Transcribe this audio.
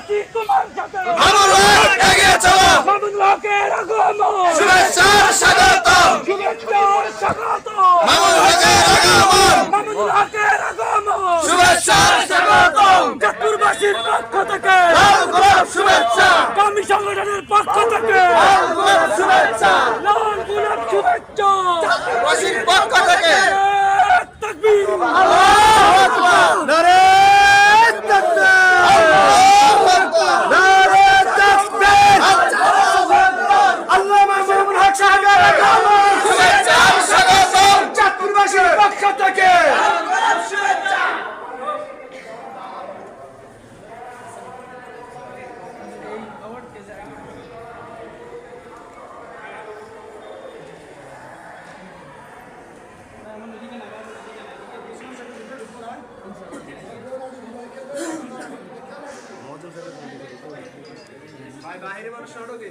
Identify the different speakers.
Speaker 1: আছি তোমার সাথে
Speaker 2: মামুন হক এগিয়ে চলো
Speaker 1: মামুন হকের আগমন
Speaker 2: শুভেচ্ছার স্বাগতম
Speaker 1: শুভেচ্ছার স্বাগতম
Speaker 2: মামুন হকের আগমন
Speaker 1: মামুন হকের আগমন
Speaker 2: শুভেচ্ছার স্বাগতম
Speaker 1: চাঁদপুরবাসীর পক্ষ থেকে
Speaker 2: লাল গোলাপ শুভেচ্ছা
Speaker 1: কর্মী সংগঠনের পক্ষ থেকে
Speaker 2: লাল গোলাপ শুভেচ্ছা
Speaker 1: লাল গোলাপ শুভেচ্ছা
Speaker 2: বাসীর পক্ষ থেকে
Speaker 1: তাকবীর
Speaker 2: আল্লাহু আকবার নারে তাকবীর আল্লাহু আকবার নারে তাকবীর
Speaker 1: আল্লামা মামুন হক সাহেবের আগমন
Speaker 2: শুভেচ্ছার স্বাগতম
Speaker 1: চাঁদপুরবাসীর পক্ষ থেকে
Speaker 3: ভাই বাহিরে মানুষ সড়কে